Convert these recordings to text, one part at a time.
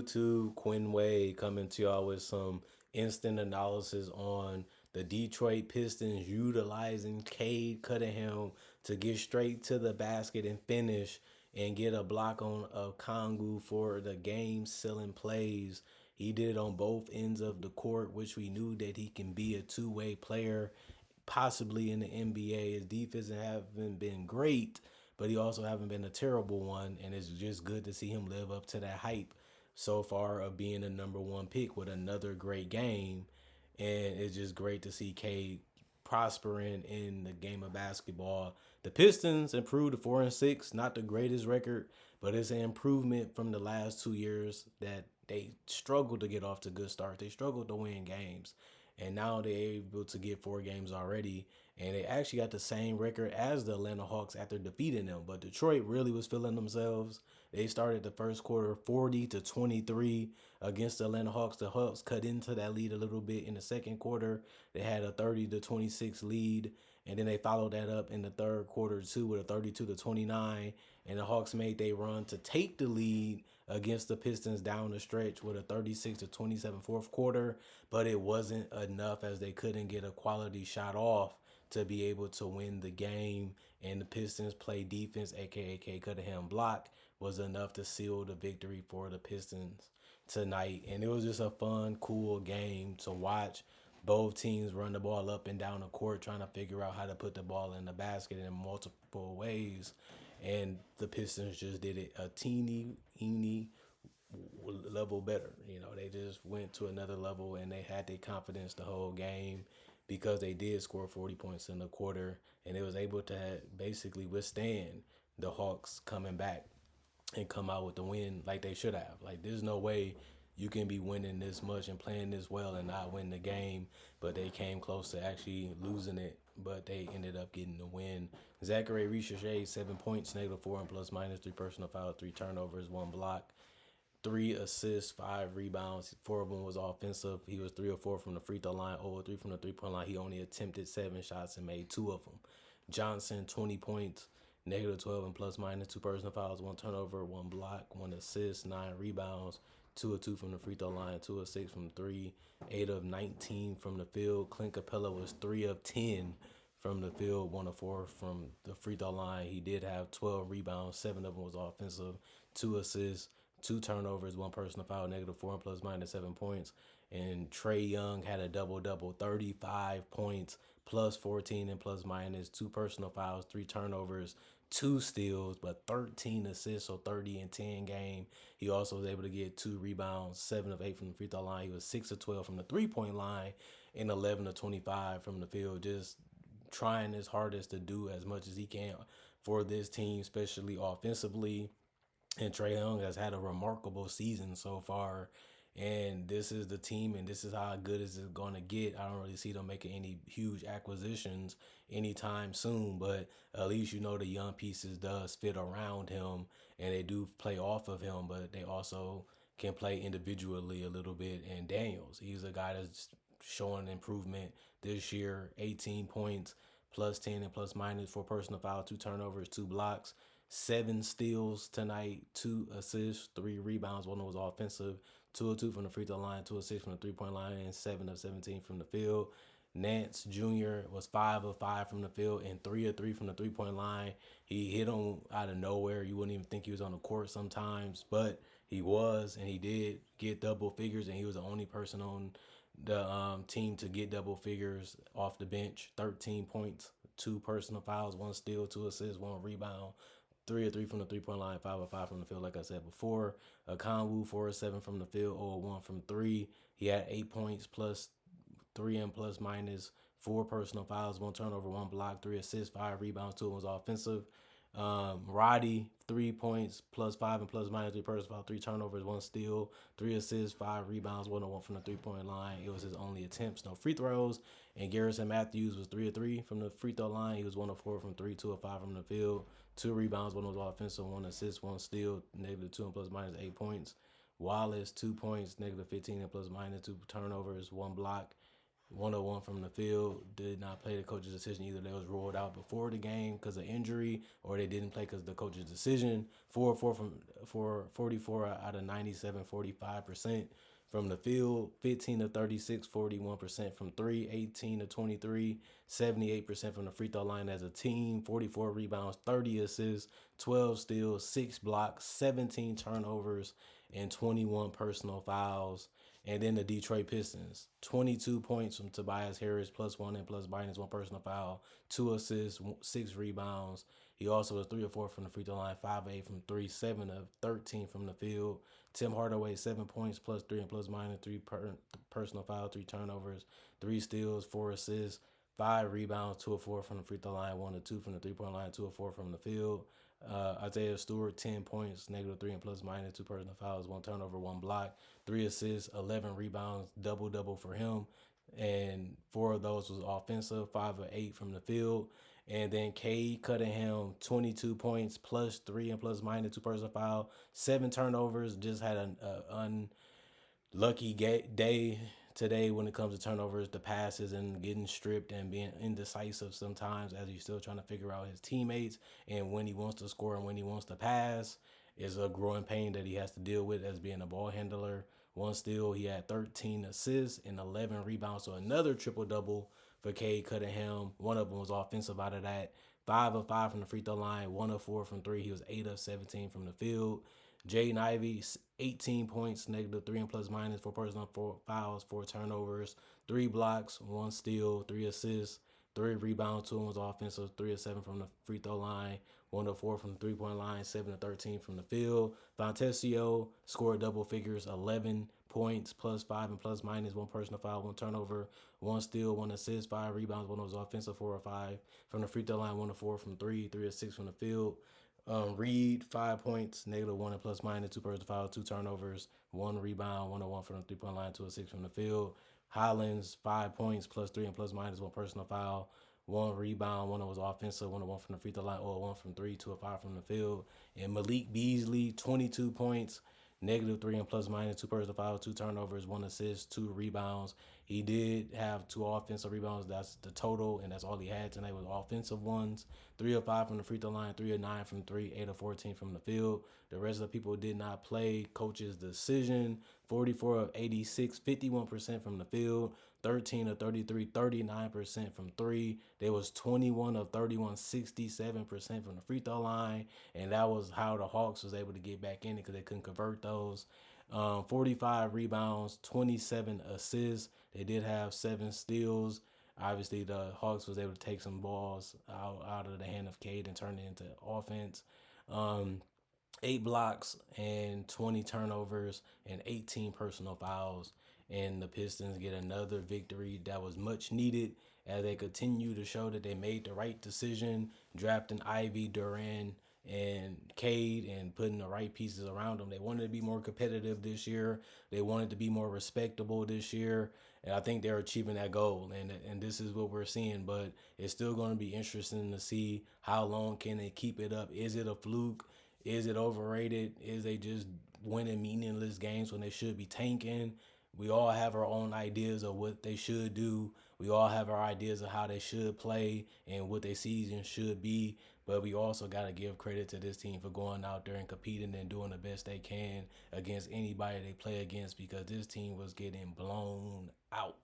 YouTube? Quinn Wade coming to y'all with some instant analysis on the Detroit Pistons utilizing Cade Cunningham to get straight to the basket and finish and get a block on a Kongu for the game selling plays. He did it on both ends of the court, which we knew that he can be a two-way player, possibly in the NBA. His defense haven't been great, but he also haven't been a terrible one, and it's just good to see him live up to that hype so far of being a number one pick with another great game. And it's just great to see Cade prospering in the game of basketball. The Pistons improved to 4-6, not the greatest record, but it's an improvement from the last 2 years that they struggled to get off to good start. They struggled to win games, and now they're able to get 4 games already. And they actually got the same record as the Atlanta Hawks after defeating them. But Detroit really was feeling themselves. They started the first quarter 40-23 against the Atlanta Hawks. The Hawks cut into that lead a little bit in the second quarter. They had a 30-26 lead, and then they followed that up in the third quarter too with a 32-29. And the Hawks made their run to take the lead against the Pistons down the stretch with a 36-27 fourth quarter, but it wasn't enough as they couldn't get a quality shot off to be able to win the game. And the Pistons play defense, aka Cade Cunningham block, was enough to seal the victory for the Pistons tonight. And it was just a fun, cool game to watch. Both teams run the ball up and down the court, trying to figure out how to put the ball in the basket in multiple ways. And the Pistons just did it a teeny level better. They just went to another level, and they had their confidence the whole game because they did score 40 points in the quarter, and they was able to basically withstand the Hawks coming back and come out with the win like they should have. Like, there's no way you can be winning this much and playing this well and not win the game, but they came close to actually losing it, but they ended up getting the win. Zachary Richardson, 7 points, -4 and plus minus, 3 personal fouls, 3 turnovers, 1 block, 3 assists, 5 rebounds. 4 of them was offensive. He was 3 of 4 from the free throw line, 0 of 3 from the 3-point line. He only attempted 7 shots and made 2 of them. Johnson, 20 points, -12 and plus minus, 2 personal fouls, 1 turnover, 1 block, 1 assist, 9 rebounds, 2 of 2 from the free throw line, 2 of 6 from 3, 8 of 19 from the field. Clint Capella was 3 of 10 from the field, 1 of 4 from the free throw line. He did have 12 rebounds, 7 of them was offensive, 2 assists, 2 turnovers, 1 personal foul, -4 and plus minus, 7 points. And Trae Young had a double-double, 35 points, plus 14 and plus minus, 2 personal fouls, 3 turnovers, 2 steals, but 13 assists, so 30 and 10 game. He also was able to get 2 rebounds, 7 of 8 from the free throw line. He was 6 of 12 from the 3-point line and 11 of 25 from the field. Just trying his hardest to do as much as he can for this team, especially offensively. And Trae Young has had a remarkable season so far. And this is the team, and this is how good is it going to get. I don't really see them making any huge acquisitions anytime soon, but at least the young pieces does fit around him, and they do play off of him, but they also can play individually a little bit. And Daniels, he's a guy that's showing improvement this year. 18 points, plus 10 and plus minus, 4 personal foul, 2 turnovers, 2 blocks, 7 steals tonight, 2 assists, 3 rebounds. 1 was offensive, 2 of 2 from the free throw line, 2 of 6 from the 3-point line, and 7 of 17 from the field. Nance Jr. was 5 of 5 from the field and 3 of 3 from the 3-point line. He hit him out of nowhere. You wouldn't even think he was on the court sometimes, but he was, and he did get double figures, and he was the only person on the team to get double figures off the bench. 13 points, 2 personal fouls, 1 steal, 2 assists, 1 rebound, 3 of 3 from the 3-point line, 5 of 5 from the field, like I said before. Konwu, 4 of 7 from the field, 0 of 1 from 3. He had 8 points, plus 3 and plus minus, 4 personal fouls, 1 turnover, 1 block, 3 assists, 5 rebounds, 2 was offensive. Roddy, 3 points, plus 5 and plus minus, 3 personal fouls, 3 turnovers, 1 steal, 3 assists, 5 rebounds, 1 of 1 from the 3-point line. It was his only attempts, no free throws. And Garrison Matthews was 3 of 3 from the free throw line. He was 1 of 4 from 3, 2 of 5 from the field, 2 rebounds, 1 was offensive, 1 assist, 1 steal, -2 and plus minus, 8 points. Wallace, 2 points, -15 and plus minus, 2 turnovers, 1 block, 101 from the field. Did not play the coach's decision. Either they was ruled out before the game because of injury, or they didn't play because of the coach's decision. 4 from 44 out of 97, 45% from the field. 15 to 36, 41% from three. 18 to 23, 78% from the free throw line as a team. 44 rebounds, 30 assists, 12 steals, 6 blocks, 17 turnovers, and 21 personal fouls. And then the Detroit Pistons, 22 points from Tobias Harris, +1 and plus minus one personal foul, 2 assists, 6 rebounds. He also was 3 of 4 from the free throw line, 5 of 8 from three, 7 of 13 from the field. Tim Hardaway, 7 points, +3 and plus minus personal foul, 3 turnovers, 3 steals, 4 assists, 5 rebounds, 2 of 4 from the free throw line, 1 of 2 from the 3 point line, 2 of 4 from the field. Isaiah Stewart, 10 points, -3 and plus minus two personal fouls, 1 turnover, 1 block, 3 assists, 11 rebounds, double double for him. And 4 of those was offensive, 5 of 8 from the field. And then Cade Cunningham, 22 points, +3 and plus minus two personal foul, 7 turnovers. Just had an lucky day today when it comes to turnovers, the passes, and getting stripped and being indecisive sometimes as he's still trying to figure out his teammates and when he wants to score and when he wants to pass is a growing pain that he has to deal with as being a ball handler. One steal, he had 13 assists and 11 rebounds, so another triple double for Cade Cunningham. One of them was offensive out of that. 5 of 5 from the free throw line, 1 of 4 from three. He was 8 of 17 from the field. Jaden Ivey, 18 points, -3 and plus minus, 4 personal fouls, 4 turnovers, 3 blocks, 1 steal, 3 assists, 3 rebounds. 2 was offensive, 3 of 7 from the free throw line, 1 of 4 from the 3 point line, 7 of 13 from the field. Fontesio scored double figures, 11 points, +5 and plus minus, 1 personal foul, 1 turnover, 1 steal, 1 assist, 5 rebounds. One was offensive, 4 of 5 from the free throw line, 1 of 4 from three, 3 of 6 from the field. Reed, 5 points, -1 and plus minus, 2 personal fouls, 2 turnovers, 1 rebound, 1 of 1 from the 3 point line, 2 of 6 from the field. Hollins, 5 points, +3 and plus minus, 1 personal foul, 1 rebound, one was offensive, 1 of 1 from the free throw line, 1 from three, 2 of 5 from the field. And Malik Beasley, 22 points, -3 and plus minus, 2 personal fouls, 2 turnovers, 1 assist, 2 rebounds. He did have 2 offensive rebounds. That's the total, and that's all he had tonight was offensive ones. 3 of 5 from the free throw line, 3 of 9 from three, 8 of 14 from the field. The rest of the people did not play. Coach's decision: 44 of 86, 51% from the field. 13 of 33, 39% from three. There was 21 of 31, 67% from the free throw line, and that was how the Hawks was able to get back in it because they couldn't convert those. 45 rebounds, 27 assists. They did have 7 steals. Obviously, the Hawks was able to take some balls out of the hand of Cade and turn it into offense. Um, 8 blocks and 20 turnovers and 18 personal fouls. And the Pistons get another victory that was much needed as they continue to show that they made the right decision, drafting Ivy, Duran, and Cade and putting the right pieces around them. They wanted to be more competitive this year. They wanted to be more respectable this year. And I think they're achieving that goal. And this is what we're seeing. But it's still going to be interesting to see how long can they keep it up. Is it a fluke? Is it overrated? Is they just winning meaningless games when they should be tanking? We all have our own ideas of what they should do. We all have our ideas of how they should play and what their season should be. But we also got to give credit to this team for going out there and competing and doing the best they can against anybody they play against because this team was getting blown out,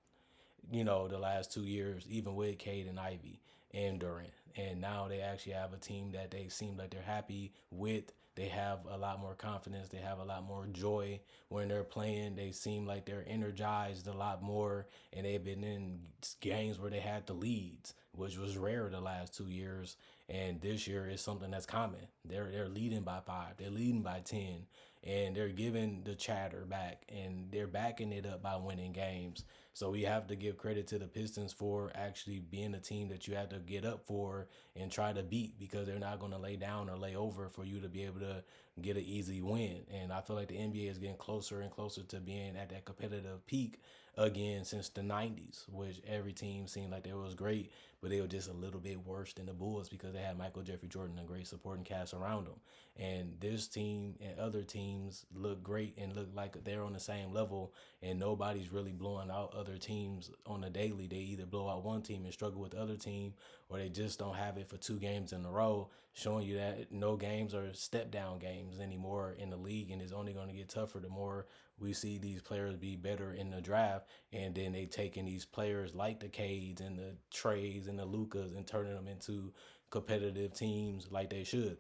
the last 2 years, even with Cade and Ivy and Durant. And now they actually have a team that they seem like they're happy with. They have a lot more confidence. They have a lot more joy when they're playing. They seem like they're energized a lot more. And they've been in games where they had the leads, which was rare the last 2 years. And this year is something that's common. They're leading by 5. They're leading by 10. And they're giving the chatter back. And they're backing it up by winning games. So we have to give credit to the Pistons for actually being a team that you have to get up for and try to beat because they're not going to lay down or lay over for you to be able to get an easy win. And I feel like the NBA is getting closer and closer to being at that competitive peak again since the 90s, which every team seemed like they was great, but they were just a little bit worse than the Bulls because they had Michael Jeffrey Jordan, a great supporting cast around them. And this team and other teams look great and look like they're on the same level, and nobody's really blowing out other other teams on a daily. They either blow out one team and struggle with the other team, or they just don't have it for 2 games in a row, showing you that no games are step down games anymore in the league, and it's only going to get tougher the more we see these players be better in the draft, and then they taking these players like the Cades and the Treys and the Lucas and turning them into competitive teams like they should,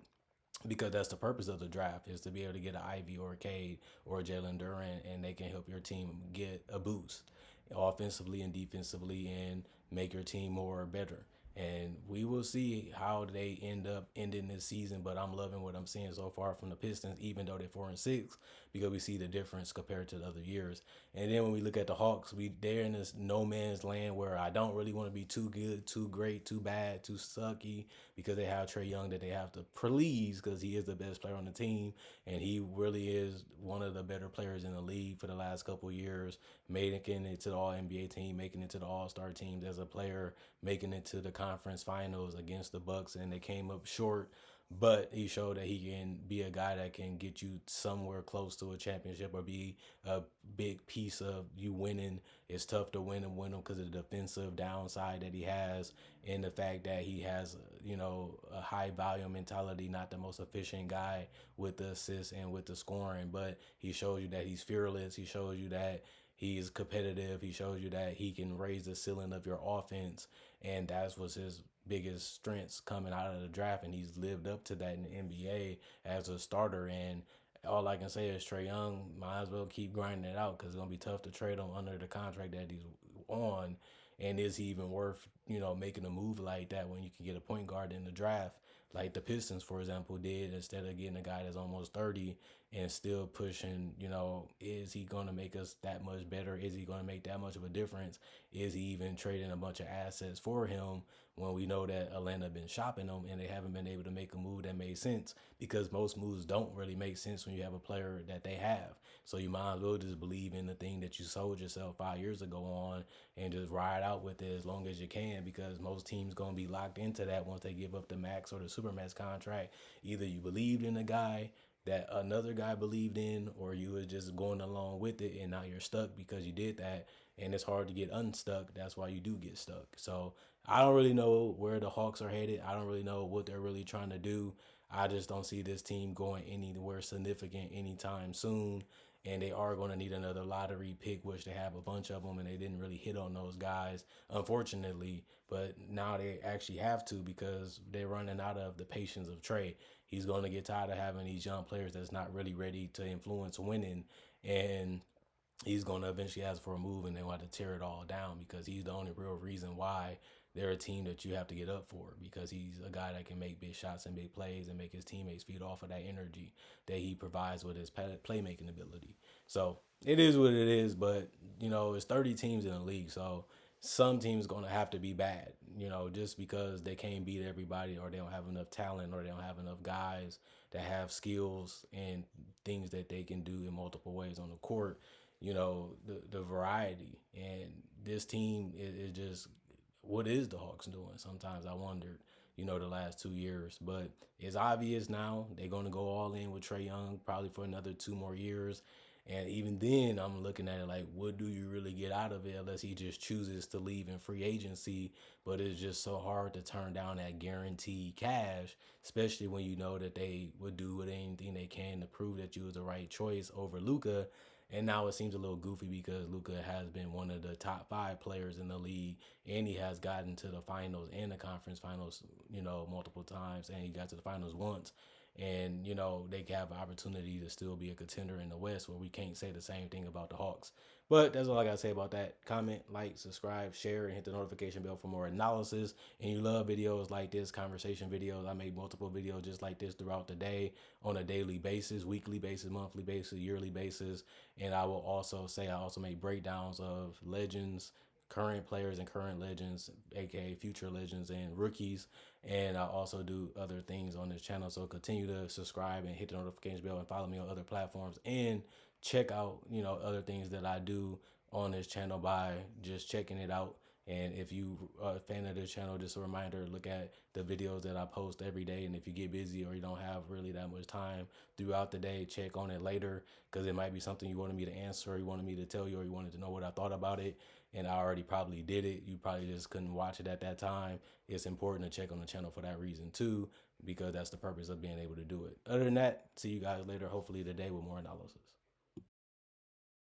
because that's the purpose of the draft, is to be able to get an Ivy or a Cade or a Jalen Duran, and they can help your team get a boost offensively and defensively and make your team more better. And we will see how they end up ending this season. But I'm loving what I'm seeing so far from the Pistons, even though they're 4-6, because we see the difference compared to the other years. And then when we look at the Hawks, they're in this no man's land where I don't really want to be too good, too great, too bad, too sucky, because they have Trae Young that they have to please, because he is the best player on the team, and he really is one of the better players in the league for the last couple of years, making it to the All NBA team, making it to the All Star teams as a player, making it to the conference finals against the Bucks, and they came up short. But he showed that he can be a guy that can get you somewhere close to a championship or be a big piece of you winning. It's tough to win them because of the defensive downside that he has, and the fact that he has, a high volume mentality, not the most efficient guy with the assists and with the scoring, but he shows you that he's fearless. He shows you that he is competitive. He shows you that he can raise the ceiling of your offense, and that's what's his biggest strengths coming out of the draft, and he's lived up to that in the NBA as a starter. And all I can say is Trae Young might as well keep grinding it out, because it's gonna be tough to trade him under the contract that he's on. And is he even worth, making a move like that when you can get a point guard in the draft, like the Pistons, for example, did, instead of getting a guy that's almost 30 and still pushing, is he going to make us that much better? Is he going to make that much of a difference? Is he even trading a bunch of assets for him when we know that Atlanta been shopping him and they haven't been able to make a move that made sense? Because most moves don't really make sense when you have a player that they have. So you might as well just believe in the thing that you sold yourself 5 years ago on, and just ride out with it as long as you can, because most teams going to be locked into that once they give up the max or the supermax contract. Either you believed in the guy that another guy believed in, or you were just going along with it, and now you're stuck because you did that, and it's hard to get unstuck. That's why you do get stuck. So I don't really know where the Hawks are headed. I don't really know what they're really trying to do. I just don't see this team going anywhere significant anytime soon. And they are going to need another lottery pick, which they have a bunch of them, and they didn't really hit on those guys, unfortunately. But now they actually have to, because they're running out of the patience of Trae. He's going to get tired of having these young players that's not really ready to influence winning, and he's going to eventually ask for a move, and they want to tear it all down, because he's the only real reason why they're a team that you have to get up for, because he's a guy that can make big shots and big plays and make his teammates feed off of that energy that he provides with his playmaking ability. So it is what it is, but it's 30 teams in the league, so some teams going to have to be bad, just because they can't beat everybody, or they don't have enough talent, or they don't have enough guys that have skills and things that they can do in multiple ways on the court. The variety, and this team is just, what is the Hawks doing? Sometimes I wondered, the last 2 years. But it's obvious now they're going to go all in with Trae Young probably for another 2 more years. And even then, I'm looking at it like, what do you really get out of it, unless he just chooses to leave in free agency? But it's just so hard to turn down that guaranteed cash, especially when you know that they would do anything they can to prove that you was the right choice over Luka. And now it seems a little goofy, because Luka has been one of the top 5 players in the league, and he has gotten to the finals and the conference finals, multiple times, and he got to the finals once. And, they have an opportunity to still be a contender in the West, where we can't say the same thing about the Hawks. But that's all I got to say about that. Comment, like, subscribe, share, and hit the notification bell for more analysis. And you love videos like this, conversation videos. I make multiple videos just like this throughout the day, on a daily basis, weekly basis, monthly basis, yearly basis. And I will also say I also make breakdowns of legends, current players and current legends, aka future legends and rookies. And I also do other things on this channel. So continue to subscribe and hit the notification bell, and follow me on other platforms, and check out, other things that I do on this channel by just checking it out. And if you are a fan of this channel, just a reminder, look at the videos that I post every day. And if you get busy or you don't have really that much time throughout the day, check on it later, because it might be something you wanted me to answer, or you wanted me to tell you, or you wanted to know what I thought about it. And I already probably did it. You probably just couldn't watch it at that time. It's important to check on the channel for that reason too, because that's the purpose of being able to do it. Other than that, see you guys later, hopefully today with more analysis.